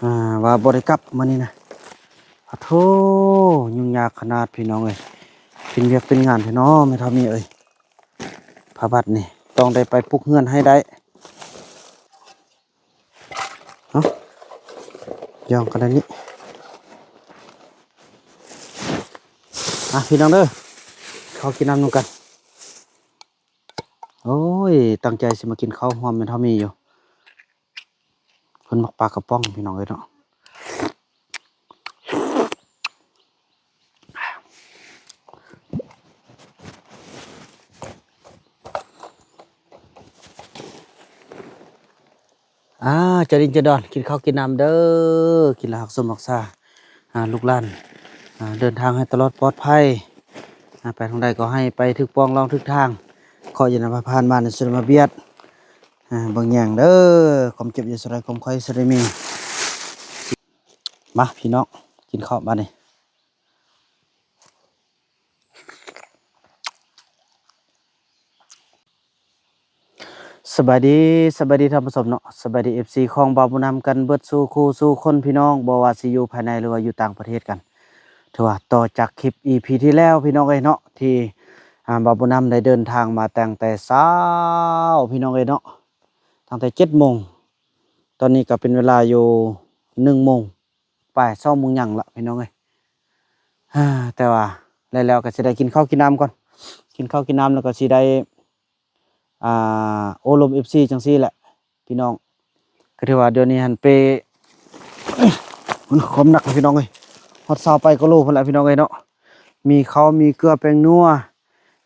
อ่าว่าบริกรรมมานี่นะโอ้โธ่ยุ่งยากขนาดพี่น้องเอ้ยเป็นเวียกเป็นงานพี่น้องไม่เท่ามีเอ้ยพระบัดนี่ต้องได้ไปปลุกเฮือนให้ได้เนาะย่องกันได้นี้พี่น้องเด้อเขากินน้ำนำกันโอ้ยตั้งใจสิมากินข้าวหอมไม่เท่ามีอยู่เพิ่นมักปลากระป๋องพี่น้องเอ้ยเนาะจะดินจะดอนกินข้าวกินน้ำเด้อกินละหักสมหักซาลูกหลานเดินทางให้ตลอดปลอดภัยไปทางใดก็ให้ไปถึกปองรองถึกทางขออย่านำผ่านมาในสุดมาเบียดบางอย่างเด้อความเจ็บอย่าสลายความคอยสลายมีมาพี่น้องกินข้าวมาเนี่ยสบายดีท่านผู้ชมเนาะสบายดีFCของบาวบุญนำกันเบิดสู่คู่สู่คนพี่น้องบ่ว่าสิอยู่ภายในหรือว่าอยู่ต่างประเทศกันถือว่าต่อจากคลิป EP ที่แล้วพี่น้องเอ้ยเนาะที่บาวบุญนำได้เดินทางมาตั้งแต่เช้าพี่น้องเอ้ยเนาะตั้งแต่7 โมงตอนนี้ก็เป็นเวลาอยู่1 โมงป่าย2 โมงหยังละพี่น้องเอ้ยแต่ว่าแล้วก็สิได้กินข้าวกินน้ำก่อนกินข้าวกินน้ำแล้วก็สิได้โอลม FC จังซี่แหละพี่น้องก็ถือว่าเดี๋ยวนี้หันไปมันความหนักพี่น้องเอ้ยฮอด20ไปก็โลพุ่นแหละพี่น้องเอ้ยเนาะมีข้าวมีเกลือแป้งนัว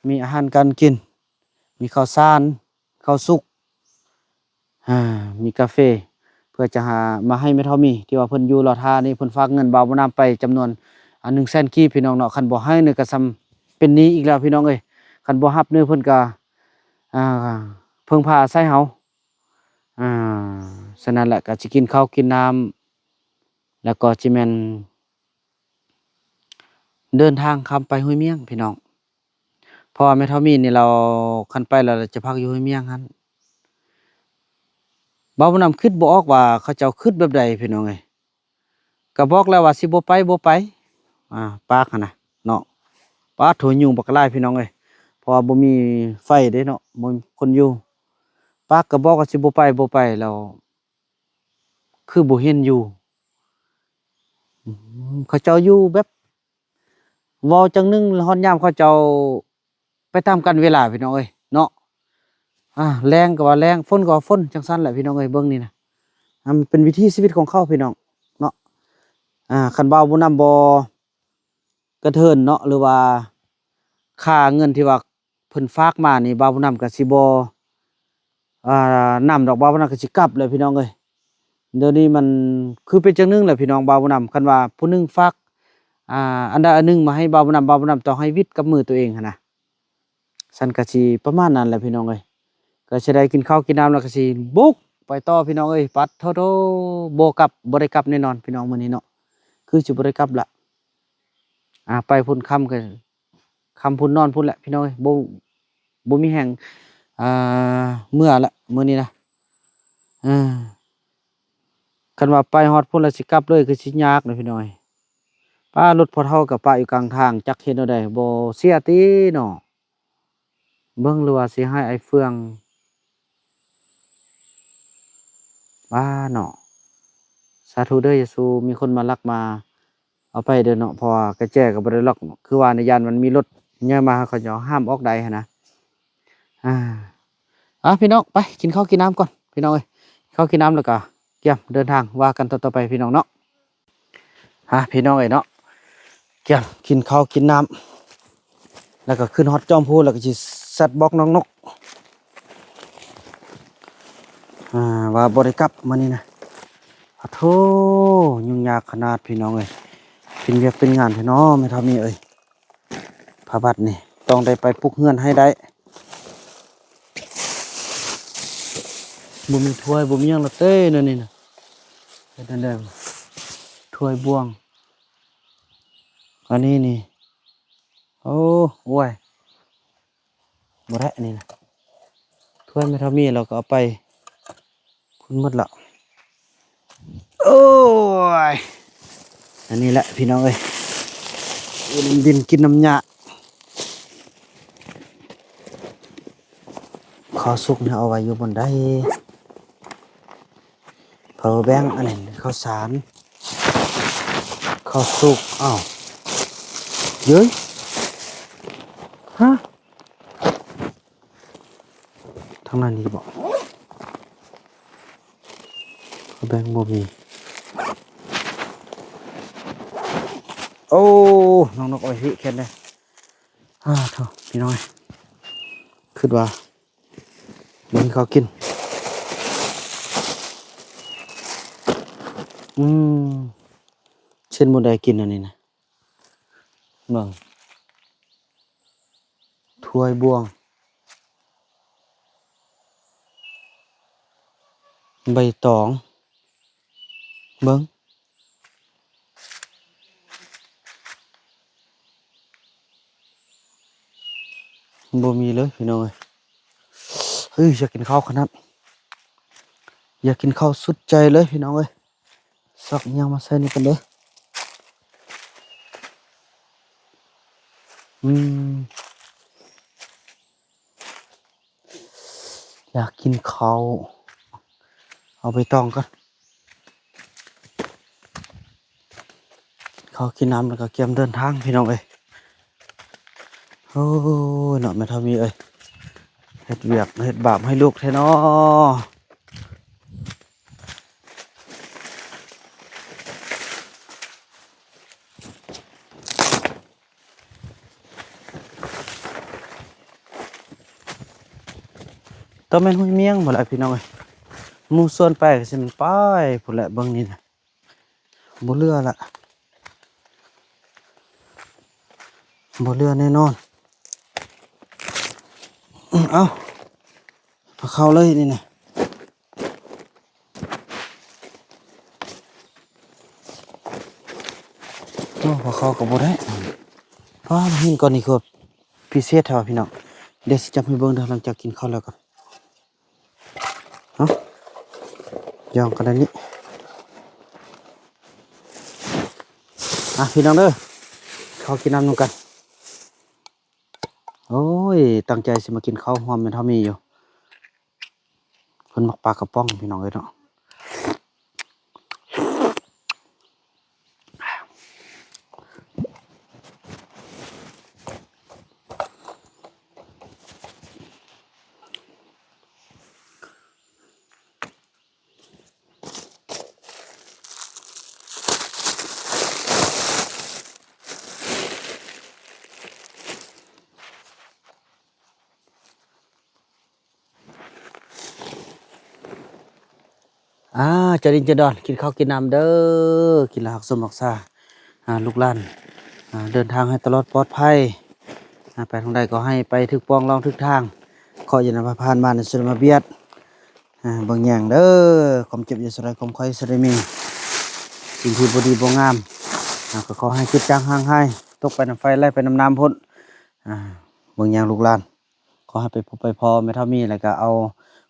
มีอาหารการกินมีข้าวสารข้าวสุกมีกาแฟเพื่อจะหามาให้แม่เฒ่ามีที่ว่าเพิ่นอยู่รอท่านี่เพิ่นฝากเงินบ่าวบ่น้ำไปจำนวน100,000กีบพี่น้องเนาะคันบ่ให้นี่ก็ซ้ำเป็นหนี้อีกแล้วพี่น้องเอ้ยคันบ่รับนี่เพิ่นก็อ่าเพิ่งพาอาศัยเฮาอ่าฉะนั้นแหละก็สิกินข้าวกินน้ำแล้วก็สิแม่นเดินทางข้ามไปห้วยเมียงพี่น้องเพราะว่าแม่เฒ่ามีนี่เราคันไปแล้วเราจะพักอยู่ห้วยเมียงหั่นบ่าวนำคิดบ่ออกว่าเขาเจ้าคิดแบบใดพี่น้องเอ้ยก็บอกแล้วว่าสิบ่ไปปากหั่นน่ะเนาะปาโถยุงบักหลายพี่น้องเอ้ยเพราะว่าบ่มีไฟเด้เนาะบ่มีคนอยู่ปากก็บอกว่าสิบ่ไปแล้วคือบ่เห็นอยู่เขาเจ้าอยู่แบบเว้าจังหนึงฮอดยามเขาเจ้าไปตามกันเวลาพี่น้องเอ้ยเนาะแรงก็ว่าแรงฝนก็ว่าฝนจังซั่นแหละพี่น้องเอ้ยเบิ่งนี่นะมันเป็นวิถีชีวิตของเขาพี่น้องเนาะคันบ่าวบ่นำบ่กระเทินเนาะหรือว่าค่าเงินที่ว่าเพิ่นฝากมานี่บ่าวบ่นำก็สิบ่นำดอกบ่าวบ่นำก็สิกลับเลยพี่น้องเอ้ยเดี๋ยวนี้มันคือเป็นจังหนึงแหละพี่น้องบ่าวบ่นำคันว่าผู้หนึงฝากอันใดอันหนึ่งมาให้บ่าวบ่นำต้องให้วิทย์กับมือตัวเองหันนะซั่นก็สิประมาณนั้นแหละพี่น้องเอ้ยก็สิได้กินข้าวกินน้ำแล้วก็สิบุกไปต่อพี่น้องเอ้ยปัดโทโทบ่กลับบ่ได้กลับแน่นอนพี่น้องมื้อนี้เนาะคือสิบ่ได้กลับละไปพุ่นค่ำก็ค่ำพุ่นนอนพุ่นแหละพี่น้องเอ้ยบ่มีแฮงอ่าเมื่อละมื้อนี้นะเออคันว่าไปฮอดพุ่นแล้วสิกลับเลยคือสิยากเลยพี่น้อยป้ารถพอเฒ่ากับป้าอยู่กลางทางจักเฮ็ดแนวใดบ่เสียติเนาะเบิ่งหรือว่าสิให้ไอ้เฟืองบ้าเนาะสาธุเด้อเยซูมีคนมาลักมาเอาไปเด้อเนาะเพราะว่ากระแจก็บ่ได้ล็อกคือว่าในยานมันมีรถใหญ่มาเขาจะห้ามออกใดหันนะอ่าพี่น้องไปกินข้าวกินน้ำก่อนพี่น้องเอ้ยข้าวกินน้ำแล้วก็เตรียมเดินทางว่ากันต่อไปพี่น้องเนาะพี่น้องเอ้ยเนาะเตรียมกินข้าวกินน้ำแล้วก็ขึ้นฮอตจอมพูแล้วก็สิซัดบอกน้องนกว่าบ่ได้กลับมานี่นะโอ้โธ่ยุ่งยากขนาดพี่น้องเอ้ยเป็นเวียกเป็นงานพี่น้องไม่เท่ามีเอ้ยพระบัดนี่ต้องได้ไปปลุกเฮือนให้ได้บ่มีถ้วยบ่มีหยังละเต้นั่นนี่น่ะเฮ็ดนั่นแหละถ้วยบวงอันนี้นี่โอ้ยบ่ได้อันนี้นะถ้วยไม่เท่ามีเราก็เอาไปพุ่นหมดละ โอ้ยอันนี้แหละพี่น้องเอ้ยดินกินน้ำหยาขอสุกเนี่ยเอาไว้อยู่บนได้เพอแบงอันนี้ข้าวสารข้าวสุกอ้าวเย้ยฮะทางนั้นนี่บอกข้าวแบงบ่มีโอ้น้องนกอ้อยพี่แค่นี้เท่าพี่น้อยคิดว่ามันเขากินเช่นบนใดกินอันนี้นะเมืองถ้วยบวงใบตองเบิ้งบ่มีเลยพี่น้อยเฮ้ยอยากกินข้าวขนาดอยากกินข้าวสุดใจเลยพี่น้องเอ้ยสักยังมาใส่นี่กันเลยอืมอยากกินข้าวเอาไปตองกันข้าวกินน้ำแล้วก็เตรียมเดินทางพี่น้องเอ้ยโอ้ยเนาะแม่เท่ามีเอ้ยเฮ็ดเวียกเฮ็ดบาปให้ลูกแท้เนาะต้องแม่นห้วยเมียงบ่ล่ะพี่น้องเอ้ยหมู่ส่วนไปก็สิมันไปพุ่นแหละเบิ่งนี่น่ะบ่เรือละบ่เรือแน่นอนเอ้าเอาเข้าเลยนี่น่ะโอ้พอเข้าก็บ่ได้หินก่อนนี่คือพิเศษแท้ว่ะพี่น้องเดี๋ยวสิจับให้เบิ่งเด้อหลังจากกินข้าวแล้วก็เอ้ายองกันได้นี่พี่น้องเด้อข้าวกินน้ำนำกันโอ้ยตั้งใจสิมากินข้าวหอมแม่นเท่ามีอยู่เพิ่นมักปลากระป๋องพี่น้องเอ้ยเนาะจะดินจะดอนกินข้าวกินน้ำเด้อกินแล้วหักสมหักษาลูกหลานเดินทางให้ตลอดปลอดภัยไปทางใดก็ให้ไปถึกปองรองถึกทางขออย่านำผ่านมาในสุดมาเบียดบางอย่างเด้อความเจ็บอย่าสลายความคอยสลายมีสิ่งที่บ่ดีบ่งามก็ขอให้คิดจังห่างให้ตกไปน้ำไฟไล่ไปน้ำน้ำพ้นบางอย่างลูกหลานขอให้ไปพบไปพอไม่เท่ามีแล้วก็เอา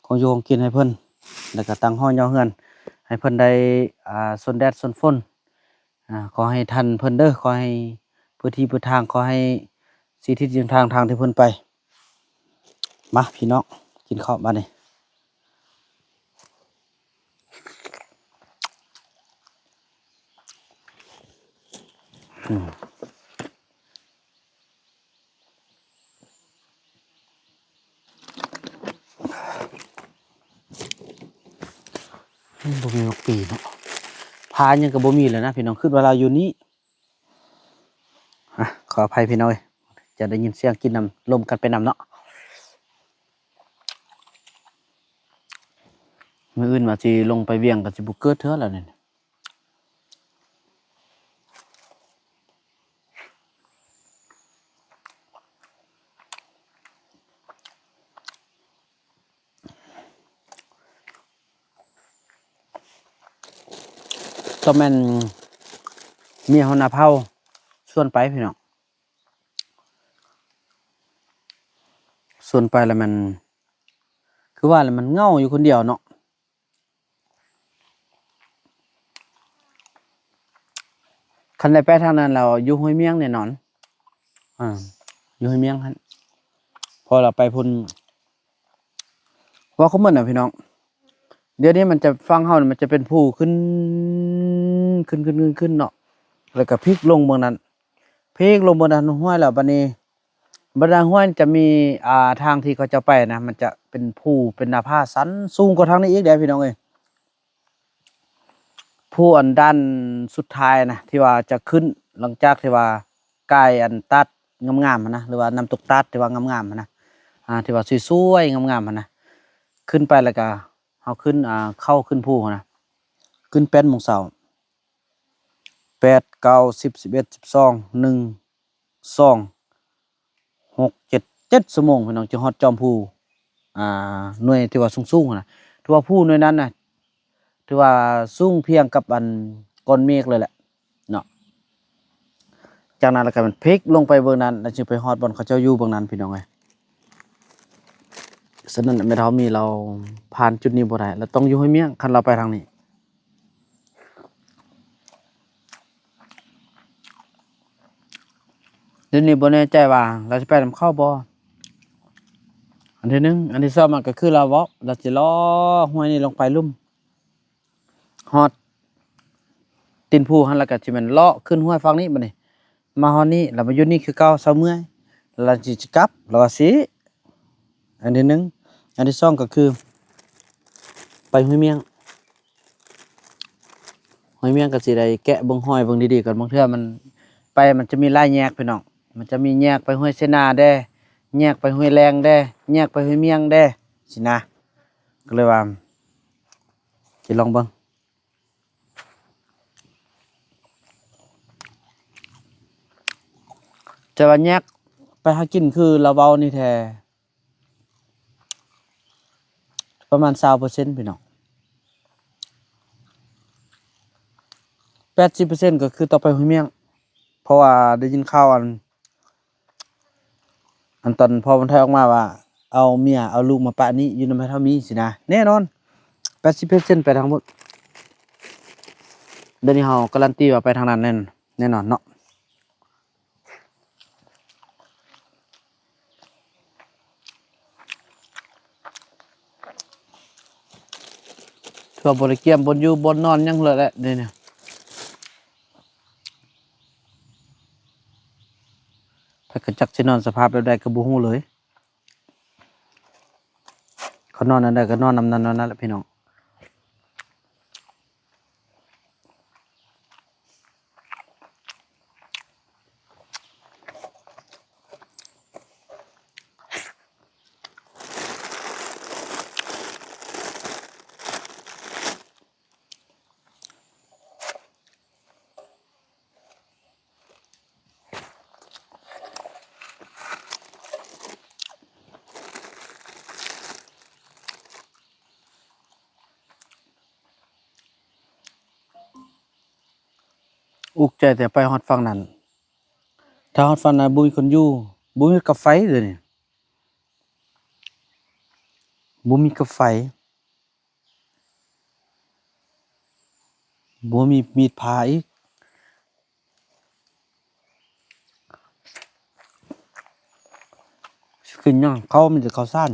ของอยู่ของกินให้เพิ่นแล้วก็ตั้งห้องย่อเฮือนให้เพิ่นได้สนแดดสนฝนขอให้ทันเพิ่นเด้อขอให้พื้นที่พื้นทางขอให้สิทิศทางที่เพิ่นไปมาพี่น้องกินข้าวมานี่บ่มีมักปีเนาะพายังก็บ่มีเลยนะพี่น้องคิดว่าเราอยู่นี้ขออภัยพี่น้องเอ้ยจะได้ยินเสียงกินน้ำลมกันไปน้ำเนาะมื้ออื่นว่าสิลงไปเวียงก็สิบ่เกิดเทื่อแล้วนี่ต้องแม่นเมียเฮาน่ะเผาชวนไปพี่น้องชวนไปแล้วมันคือว่าแล้วมันเหงาอยู่คนเดียวเนาะ คันได้ไปทางนั้นเราอยู่ห้วยเมียงแน่นอนอยู่ห้วยเมียงหั่นพอเราไปพุ่นว่าเขาเหมือนน่ะพี่น้องเดี๋ยวนี้มันจะฟังเฮานี่มันจะเป็นภูขึ้นเนาะแล้วก็พลิกลงเบิ่งนั้นพลิกลงเบิ่งนั้นห้วยแล้วบัดนี้บัดนั้นห้วยจะมีทางที่เขาจะไปนะมันจะเป็นภูเป็นหน้าผาสันสูงกว่าทางนี้อีกเด้อพี่น้องเอ้ยภูอันด้านสุดท้ายนะที่ว่าจะขึ้นหลังจากที่ว่ากายอันตัดงามๆหั้นนะหรือว่าน้ำตกตัดที่ว่างามๆหั้นนะที่ว่าสวยๆงามๆหั้นนะขึ้นไปแล้วก็เฮาขึ้นเข้าขึ้นภูหั้นนะขึ้น8 โมงเช้า8 9 10 11 12 1 2 6 7 7ชั่วโมงพี่น้องจึงฮอดจอมภูหน่วยที่ว่าสูงๆหั้นนะถือว่าภูหน่วยนั้นน่ะถือว่าสูงเพียงกับอันก้อนเมฆเลยแหละเนาะจากนั้นแล้วก็มันพลิกลงไปเบิ่งนั้นแล้วจึงไปฮอดบ่อนเขาเจ้าอยู่เบิ่งนั้นพี่น้องเอ้ยฉะนั้นแม่เฒ่ามีเราผ่านจุดนี้บ่ได้เราต้องอยู่ห้วยเมียงคันเราไปทางนี้เดี๋ยวนี้บ่แน่ใจว่าเราสิไปนำเขาบ่อันที่หนึ่งอันที่สองมันก็คือเราเว้าเราสิเลาะห้วยนี้ลงไปลุ่มฮอดตีนภูหั่นแล้วก็สิแม่นเลาะขึ้นห้วยฝั่งนี้บัดนี้มาฮอดนี้แล้วมาอยู่นี่คือเก่าเซาเมื่อยแล้วสิกลับแล้วว่าสิอันที่หนึ่งอันที่สองก็คือไปห้วยเมียงห้วยเมียงก็สิได้แกะเบิ่งห้อยเบิ่งดีๆก่อนบางเทื่อมันไปมันจะมีหลายแยกพี่น้องมันจะมีแยกไปห้วยเสนาแด้แยกไปห้วยแรงแด้แยกไปห้วยเมียงแด้สินะก็เลยว่าสิลองเบิ่งแต่ว่าแยกไปหากินคือเราเว้านี่แท้ประมาณ20%พี่น้อง80%ก็คือต้องไปห้วยเมียงเพราะว่าได้ยินข่าวอันตอนพอมันแท้ออกมาว่าเอาเมียเอาลูกมาปะนี้อยู่นำแม่เฒ่ามีสินะแน่นอน80%ไปทางหมดเดี๋ยวนี้เฮาการันตีว่าไปทางนั้นแน่นอนเนาะทั่วบ่ได้เกี่ยมบ่อยู่บ่นอนหยังเลยแหละเดี๋ยวนี้ไผก็จักสินอนสภาพแบบใดก็บ่ฮู้เลยเขานอนอันใดก็นอนนำนั้นแหละพี่น้องอุกใจแต่ไปฮอดฝั่งนั้นถ้าฮอดฝั่งนั้นบ่มีคนอยู่บ่มีกับไฟเดี๋ยวนี้บ่มีกับไฟบ่มีมีดพาอีกขึ้นหยังเขามีแต่ข้าวสาร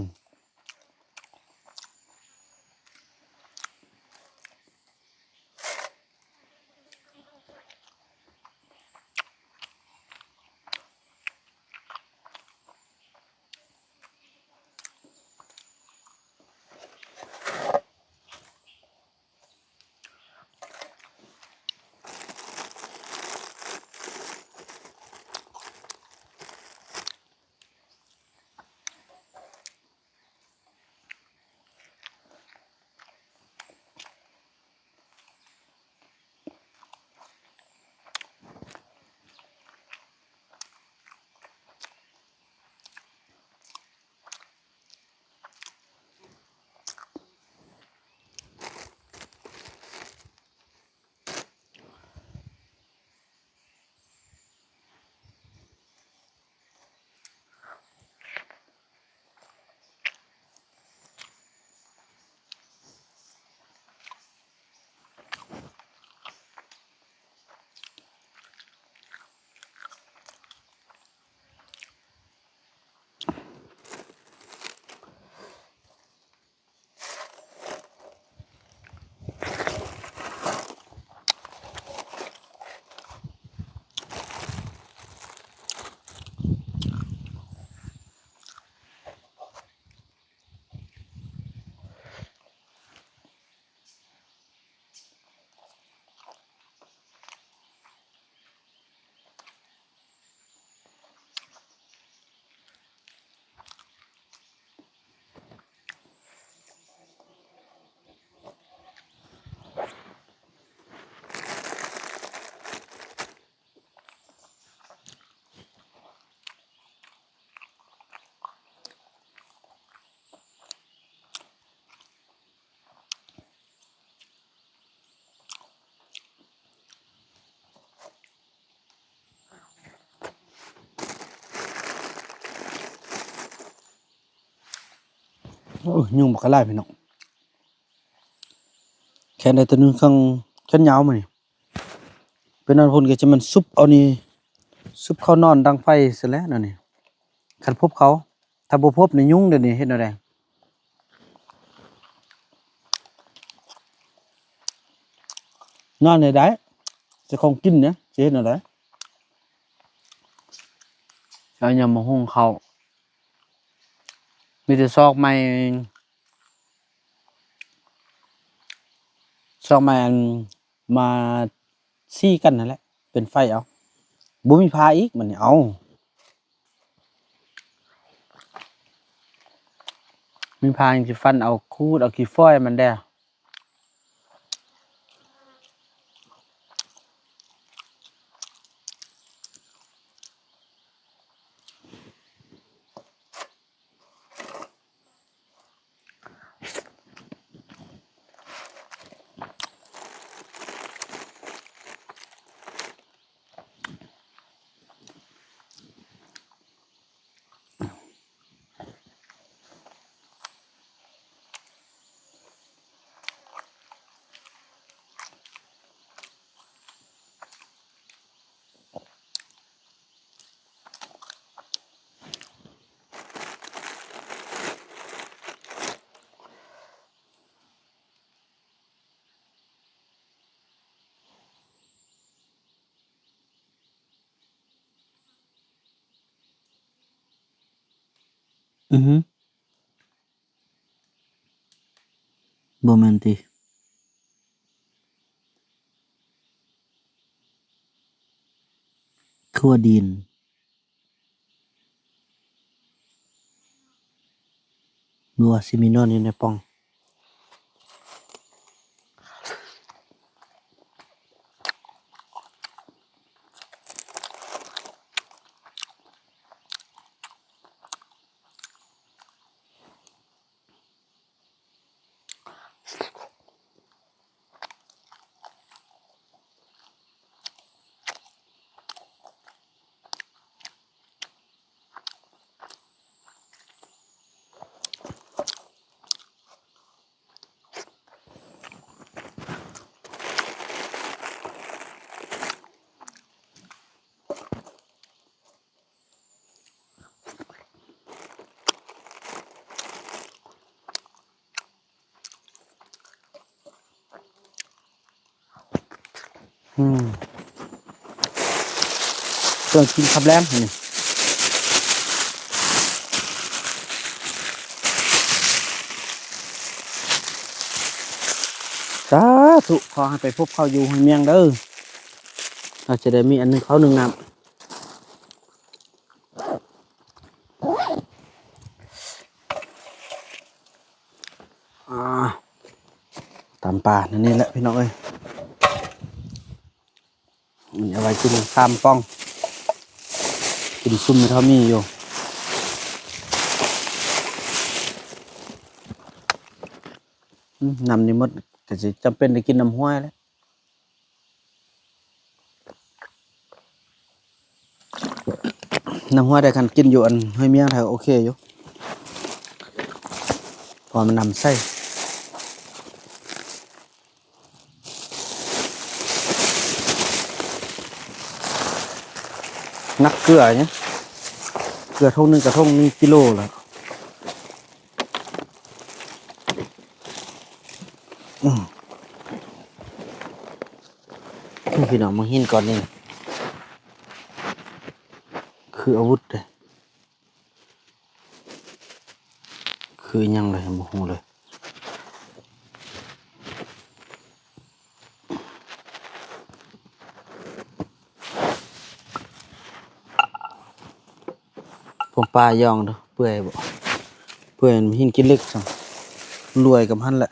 โอ้ยยุงบักกะไล่พี่น้องแค่ได้ตัวนึงข้างแขนยาวมานี่เป็นอันพุ่นก็จะมันซุบเอานี่ซุบเข้านอนดังไฟเสร็จแล้วนั่นนี่คันพบเขาถ้าบ่พบนี่ยุงเดี๋ยวนี้เฮ็ดแนวใดนอนได้เจ้าของกินเนี่ยสิเฮ็ดแนวใดเอายำมาหุงข้าวมีแต่ซอกไม้อันมาซี้กันนั่นแหละเป็นไฟเอาบ่มีพาอีกมันนี่เอามีพาจังสิฟันเอาคูดเอาขี้ฝ้อยมันได้อือฮึบ่แม่นติคือว่าดินหรือว่าสิมีนอนอยู่ในปล่องอืมเครื่องกินกับแล้มนี่สาธุขอให้ไปพบเขาอยู่ให้เมียงเด้อเราจะได้มีอันหนึงเขาหนึงนำอ่าตามป่านั่นนี่แหละพี่น้องเอ้ยมีเอาไว้กินข้ามป้องกินซุ่มเท่ามีอยู่น้ำนี่หมดก็สิจำเป็นได้กินน้ำห้วยแล้วน้ำห้วยได้คันกินอยู่อันห้วยเมียงไทยโอเคอยู่พอมันนำไส้นักเกลือเนี่ยเกลือทงหนึงกระทงนึงกิโลละพี่น้องมาหินก่อนนี่คืออาวุธเลยคือหยังเลยโมโหเลยผมปลายองเด้อเปื่อยบ่เปื่อยมันหินกินเล็กจังรวยกับหั่นแหละ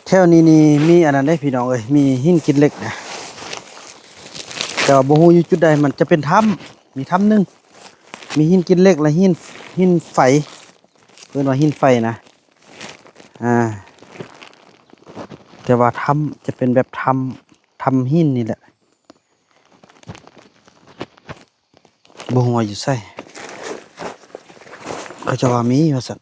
แถวนี้นี่มีอันนั้นได้พี่น้องเอ้ยมีหินกินเล็กนะแต่ว่าบ่ฮู้อยู่จุดใดมันจะเป็นถ้ำมีถ้ำหนึงมีหินกินเล็กและหินไฟเพิ่นว่าหินไฟนะอ่าแต่ว่าถ้ำจะเป็นแบบถ้ำหินนี่แหละ บ่ฮู้ว่าอยู่ไสเขาเจะว่ามีว่าซั่น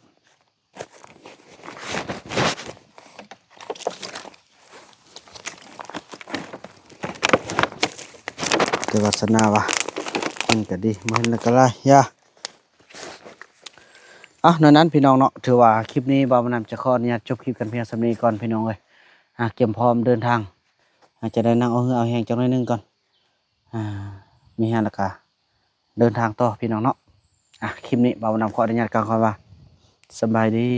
แต่วาสนาว่ามันก็ดีบ่เห็นแล้วก็หลายยานั่นนั้นพี่น้องเนาะถือว่าคลิปนี้บ่าวนำจะขออนุญาตจบคลิปกันเพียงส่ำนี้ก่อนพี่น้องเอ้ยเตรียมพร้อมเดินทางอาจจะได้นั่งเอาหือเอาแฮงจักหน่อยหนึงก่อนอ่ามีแฮงแล้วก็เดินทางต่อพี่น้องเนาะคลิปนี้บ่าวนำขออนุญาตกล่าวคำว่าสบายดี